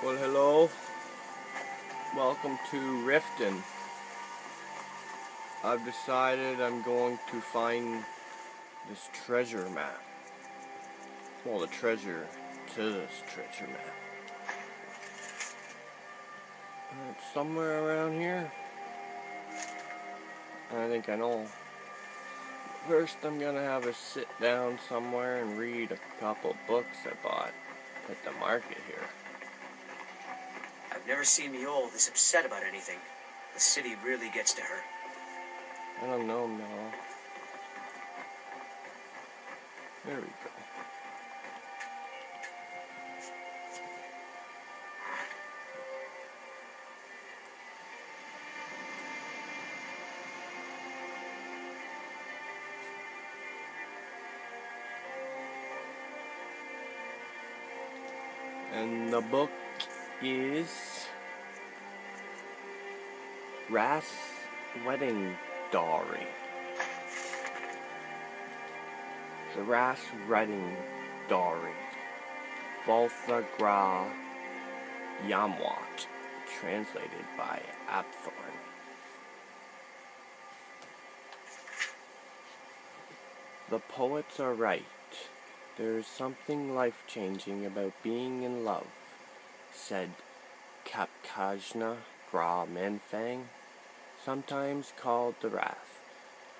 Well, hello. Welcome to Riften. I've decided I'm going to find this treasure map. Well, the treasure to this treasure map. And it's somewhere around here. I think I know. First, I'm gonna have a sit down somewhere and read a couple books I bought at the market here. I've never seen Miol this upset about anything. The city really gets to her. I don't know now. There we go. And the book is Ras Wedding Dowry. The Ras Wedding Dowry. Voltha Gra Yamwat. Translated by Apthorn. The poets are right. There is something life-changing about being in love, said Kapkajna Gra Menfang, sometimes called the Wrath.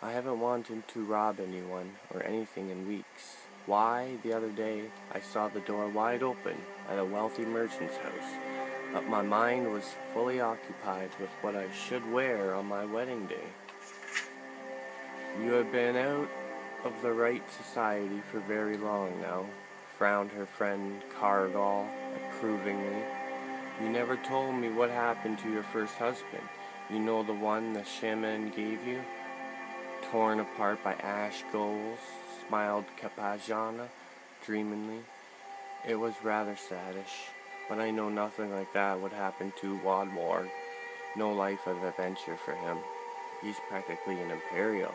I haven't wanted to rob anyone or anything in weeks. Why, the other day, I saw the door wide open at a wealthy merchant's house, but my mind was fully occupied with what I should wear on my wedding day. You have been out of the right society for very long now, frowned her friend Cargal approvingly. You never told me what happened to your first husband. You know, the one the shaman gave you? Torn apart by ash goals, smiled Kapajana dreamingly. It was rather saddish, but I know nothing like that would happen to Wadward. No life of adventure for him. He's practically an imperial.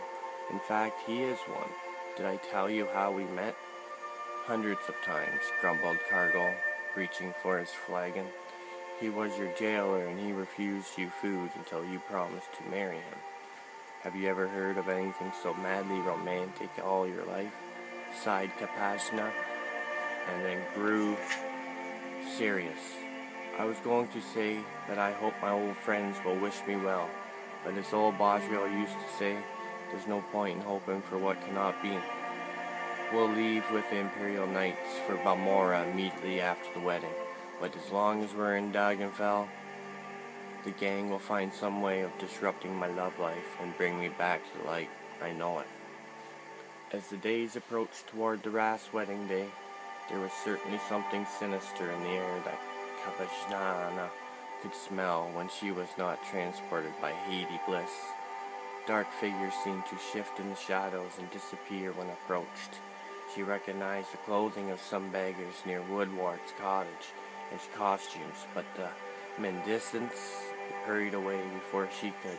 In fact, he is one. Did I tell you how we met? Hundreds of times, grumbled Cargill, reaching for his flagon. He was your jailer and he refused you food until you promised to marry him. Have you ever heard of anything so madly romantic all your life? Sighed Kapashna, and then grew serious. I was going to say that I hope my old friends will wish me well, but as old Bosriel used to say, there's no point in hoping for what cannot be. We'll leave with the Imperial Knights for Balmora immediately after the wedding, but as long as we're in Dagenfell, the gang will find some way of disrupting my love life and bring me back to the light. I know it. As the days approached toward the Ras wedding day, there was certainly something sinister in the air that Kapajnana could smell when she was not transported by Haiti bliss. Dark figures seemed to shift in the shadows and disappear when approached. She recognized the clothing of some beggars near Woodward's cottage as costumes, but the mendicants hurried away before she could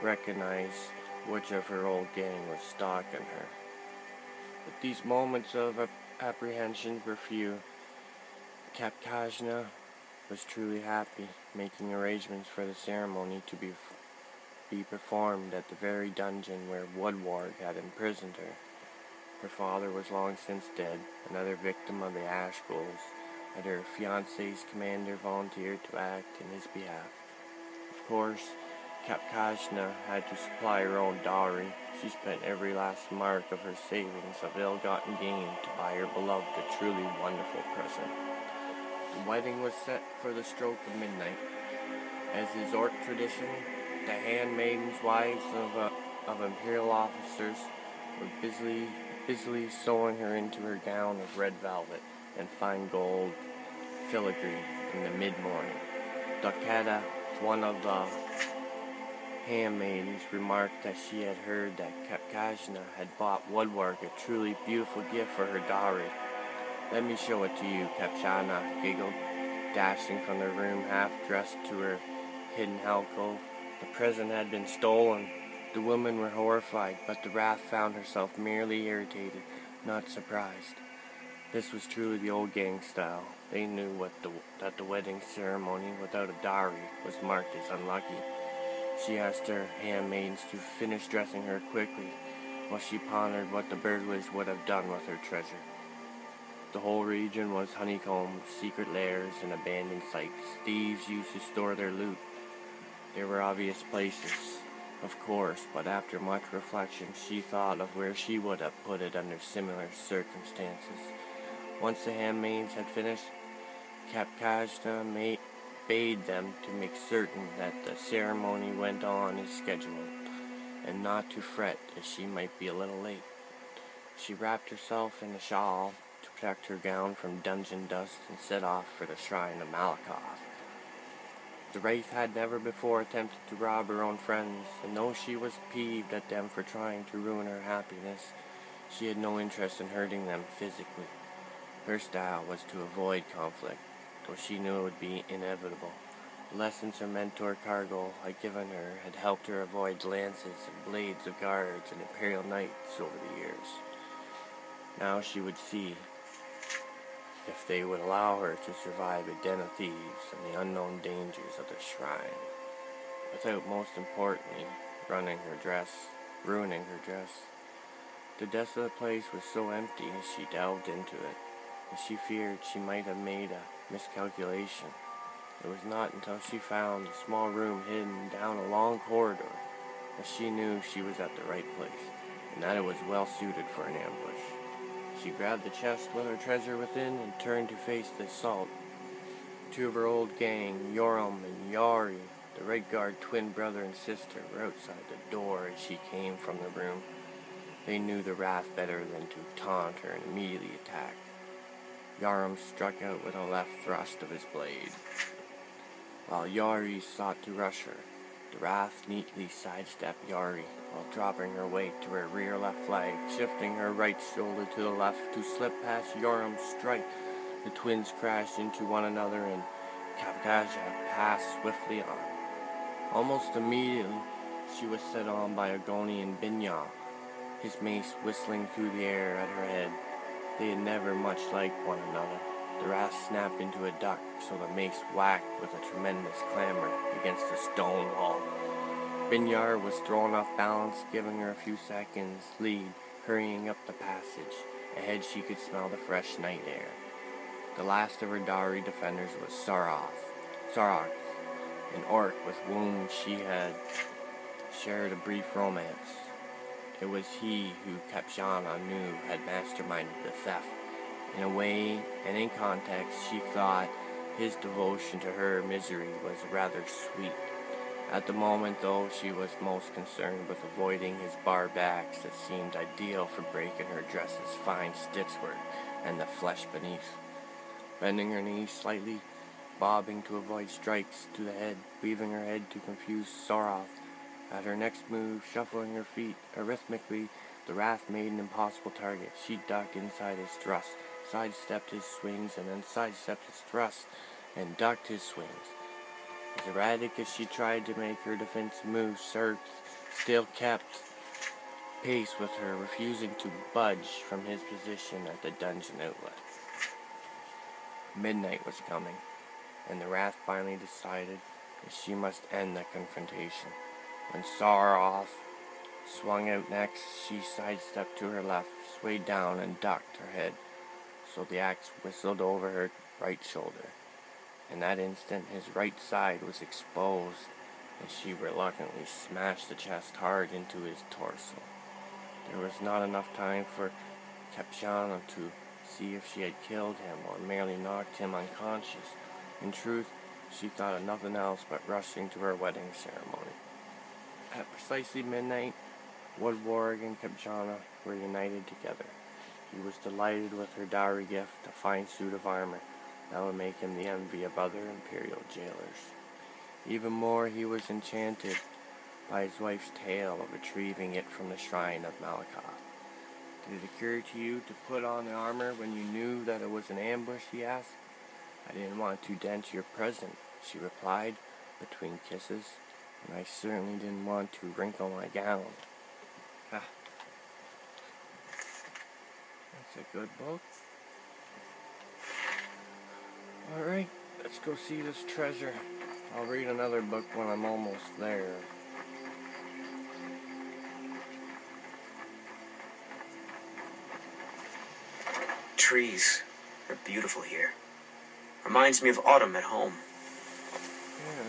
recognize which of her old gang was stalking her. But these moments of apprehension were few. Kapkajna was truly happy, making arrangements for the ceremony to be performed at the very dungeon where Woodward had imprisoned her. Her father was long since dead, another victim of the Ash Ghouls, and her fiancé's commander volunteered to act in his behalf. Of course, Kapkajna had to supply her own dowry. She spent every last mark of her savings of ill-gotten gain to buy her beloved a truly wonderful present. The wedding was set for the stroke of midnight. As is Orc tradition, the handmaidens, wives of imperial officers, were busily sewing her into her gown of red velvet and fine gold filigree in the mid-morning. Docetta, one of the handmaidens, remarked that she had heard that Kapkajna had bought Woodward a truly beautiful gift for her dowry. Let me show it to you, Kapshana giggled, dashing from the room half-dressed to her hidden alcove. The present had been stolen. The women were horrified, but the Wrath found herself merely irritated, not surprised. This was truly the old gang style. They knew that the wedding ceremony without a dowry was marked as unlucky. She asked her handmaids to finish dressing her quickly, while she pondered what the burglars would have done with her treasure. The whole region was honeycombed with secret lairs and abandoned sites. Thieves used to store their loot. There were obvious places, of course, but after much reflection, she thought of where she would have put it under similar circumstances. Once the handmaids had finished, Kapkajna bade them to make certain that the ceremony went on as scheduled, and not to fret as she might be a little late. She wrapped herself in a shawl to protect her gown from dungeon dust and set off for the shrine of Malakoff. The wraith had never before attempted to rob her own friends, and though she was peeved at them for trying to ruin her happiness, she had no interest in hurting them physically. Her style was to avoid conflict, though she knew it would be inevitable. The lessons her mentor Cargill had given her had helped her avoid lances and blades of guards and imperial knights over the years. Now she would see if they would allow her to survive a den of thieves and the unknown dangers of the shrine, without, most importantly, ruining her dress. The desolate place was so empty as she delved into it, and she feared she might have made a miscalculation. It was not until she found a small room hidden down a long corridor that she knew she was at the right place, and that it was well suited for an ambush. She grabbed the chest with her treasure within and turned to face the assault. Two of her old gang, Yoram and Yari, the Red Guard twin brother and sister, were outside the door as she came from the room. They knew the wrath better than to taunt her and immediately attack. Yoram struck out with a left thrust of his blade, while Yari sought to rush her. The wrath neatly sidestepped Yari, while dropping her weight to her rear left flank, shifting her right shoulder to the left to slip past Yoram's strike. The twins crashed into one another, and Kapkaja passed swiftly on. Almost immediately, she was set on by Agoni and Binya, his mace whistling through the air at her head. They had never much liked one another. The wrath snapped into a duck, so the mace whacked with a tremendous clamor against the stone wall. Binyar was thrown off balance, giving her a few seconds lead, hurrying up the passage. Ahead she could smell the fresh night air. The last of her dowry defenders was Sarok, an orc with whom she had shared a brief romance. It was he who Kapjana knew had masterminded the theft. In a way, and in context, she thought his devotion to her misery was rather sweet. At the moment, though, she was most concerned with avoiding his barbed axe that seemed ideal for breaking her dress's fine stitchwork and the flesh beneath. Bending her knees slightly, bobbing to avoid strikes to the head, weaving her head to confuse Soroth. At her next move, shuffling her feet arrhythmically, the wrath made an impossible target. She ducked inside his thrust, sidestepped his swings, and then sidestepped his thrust, and ducked his swings. As erratic as she tried to make her defensive moves, Sirk still kept pace with her, refusing to budge from his position at the dungeon outlet. Midnight was coming, and the wrath finally decided that she must end the confrontation. When Soroth swung out next, she sidestepped to her left, swayed down, and ducked her head, so the axe whistled over her right shoulder. In that instant, his right side was exposed, and she reluctantly smashed the chest hard into his torso. There was not enough time for Kapjana to see if she had killed him or merely knocked him unconscious. In truth, she thought of nothing else but rushing to her wedding ceremony. At precisely midnight, Woodwarg and Kapjana were united together. He was delighted with her dowry gift, a fine suit of armor that would make him the envy of other imperial jailers. Even more, he was enchanted by his wife's tale of retrieving it from the shrine of Malakoff. Did it occur to you to put on the armor when you knew that it was an ambush, he asked. I didn't want to dent your present, she replied, between kisses, and I certainly didn't want to wrinkle my gown. That's a good book. Alright, let's go see this treasure. I'll read another book when I'm almost there. Trees. They're beautiful here. Reminds me of autumn at home. Yeah.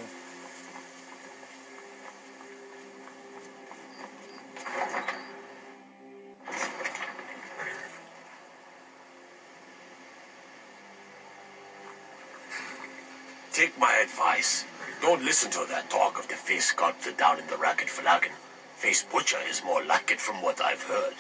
Take my advice. Don't listen to that talk of the face sculptor down in the racket flagon. Face butcher is more like it from what I've heard.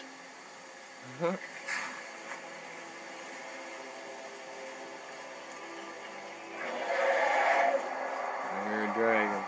I hear a dragon.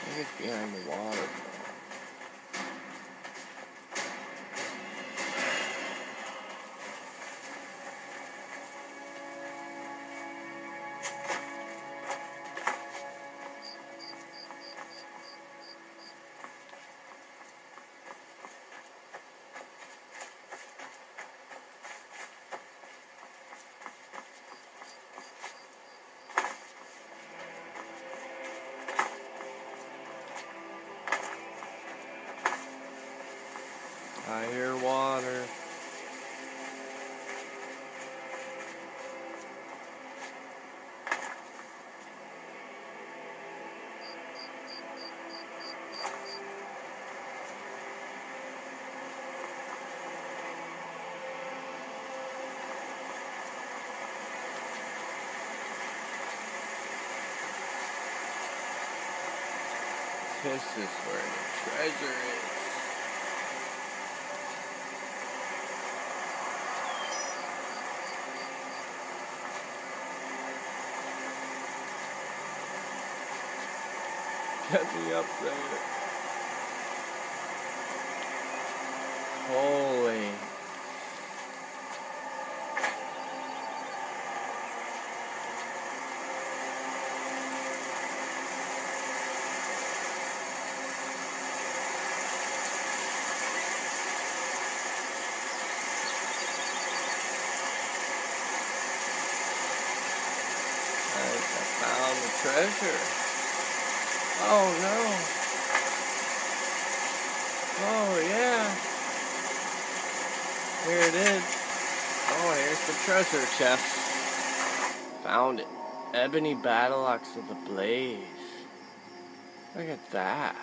I think it's behind the water. I hear water. This is where the treasure is. Get me up there. Holy. I found the treasure. Oh no. Oh yeah. Here it is. Oh, here's the treasure chest. Found it. Ebony battle axe of the blaze. Look at that.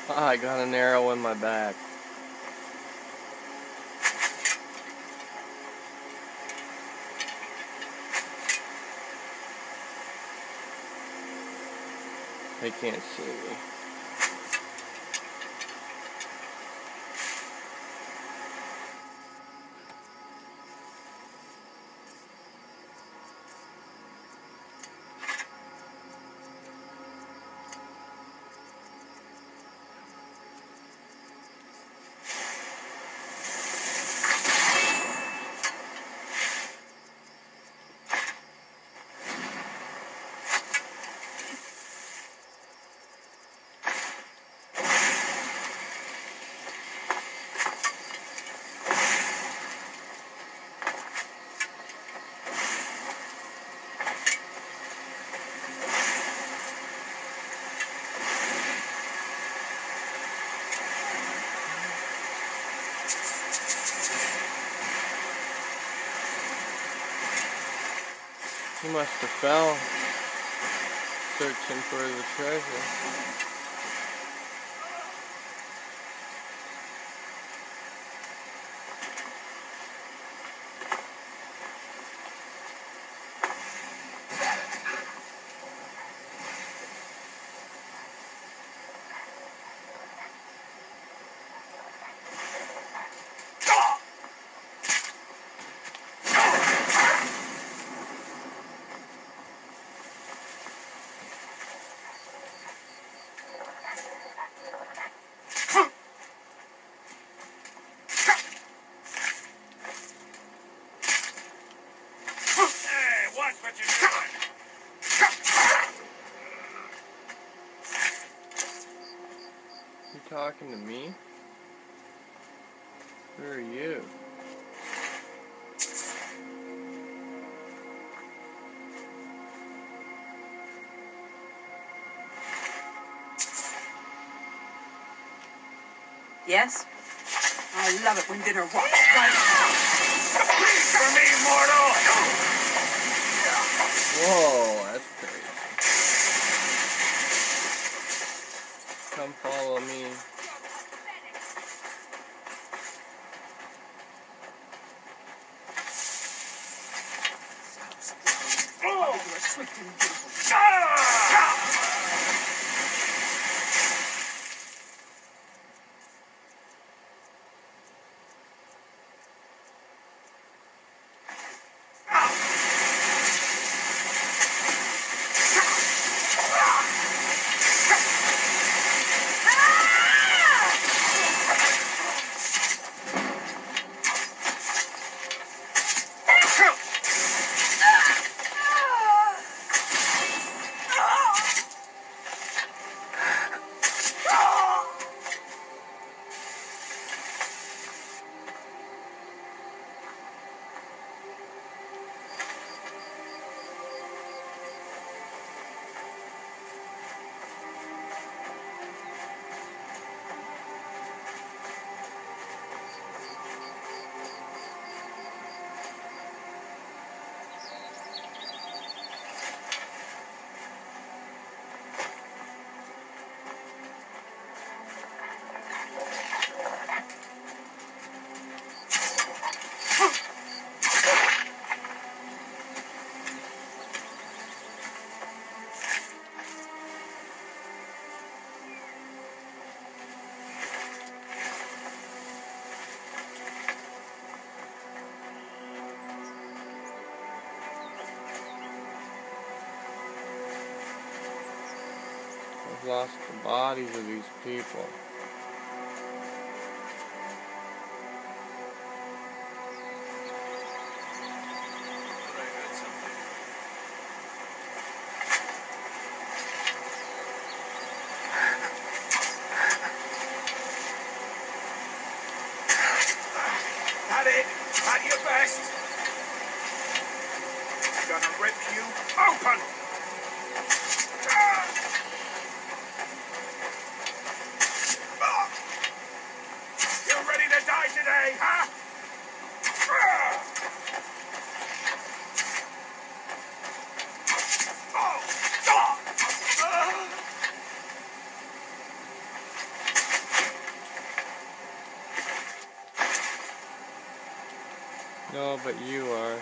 Oh, I got an arrow in my back. They can't see me. He must have fell searching for the treasure. You talking to me? Who are you? Yes? I love it when dinner walks right Please for me, mortal! Whoa, that's crazy. Come follow me. Oh, you are swift and beautiful. I've lost the bodies of these people. I heard something. Gonna rip you open! You ready to die today, huh? No, but you are.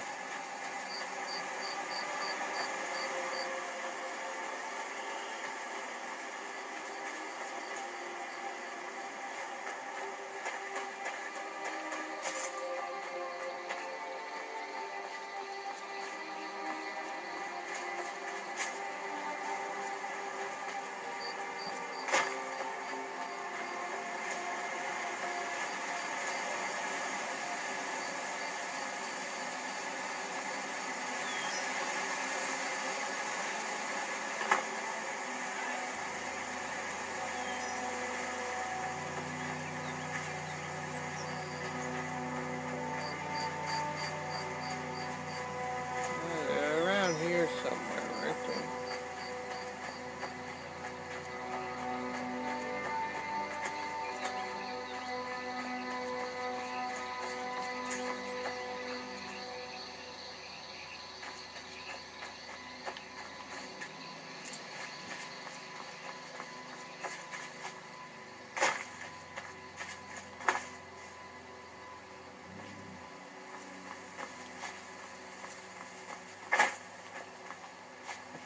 They're around here somewhere, aren't they?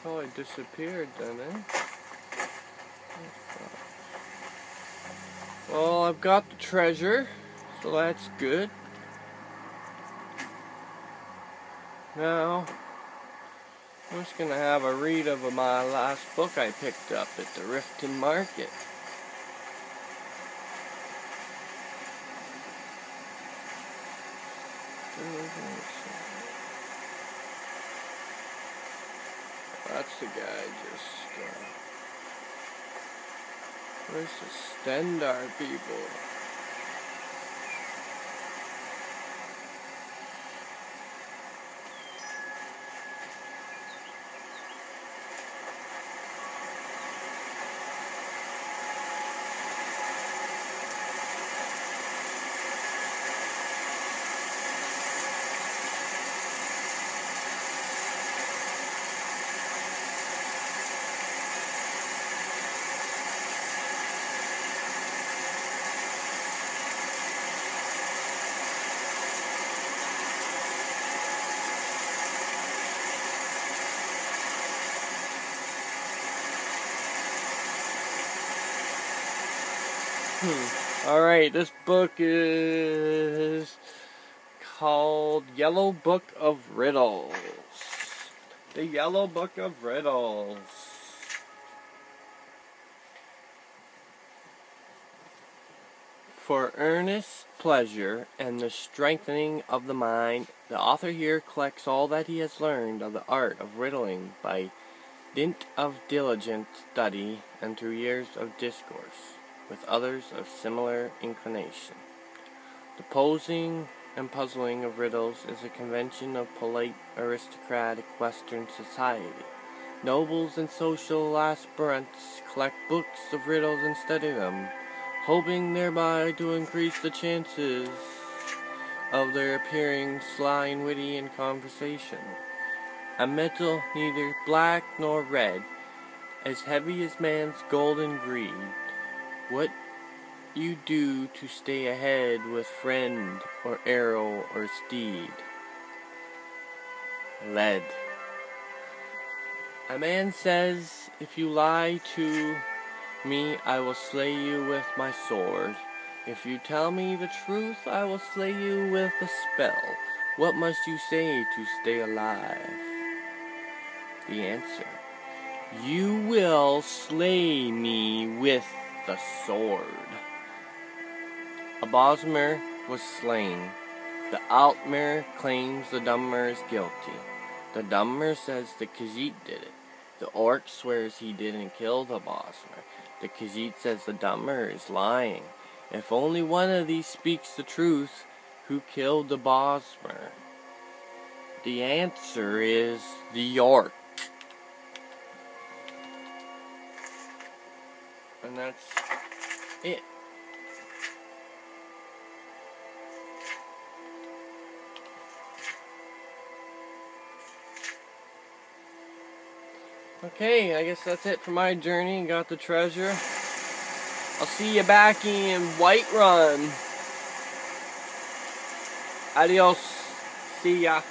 Probably disappeared then, eh? Well, I've got the treasure, so that's good. Now, I'm just gonna have a read of my last book I picked up at the Riften Market. That's the guy just, where's the Stendar people? Alright, this book is called Yellow Book of Riddles. The Yellow Book of Riddles. For earnest pleasure and the strengthening of the mind, the author here collects all that he has learned of the art of riddling by dint of diligent study and through years of discourse with others of similar inclination. The posing and puzzling of riddles is a convention of polite aristocratic Western society. Nobles and social aspirants collect books of riddles and study them, hoping thereby to increase the chances of their appearing sly and witty in conversation. A metal neither black nor red, as heavy as man's golden greed. What you do to stay ahead with friend or arrow or steed. Lead. A man says, if you lie to me, I will slay you with my sword. If you tell me the truth, I will slay you with a spell. What must you say to stay alive? The answer. You will slay me with the sword. A Bosmer was slain. The Altmer claims the Dummer is guilty. The Dummer says the Khajiit did it. The Orc swears he didn't kill the Bosmer. The Khajiit says the Dummer is lying. If only one of these speaks the truth, who killed the Bosmer? The answer is the York. And that's it. Okay, I guess that's it for my journey. Got the treasure. I'll see you back in Whiterun. Adios. See ya.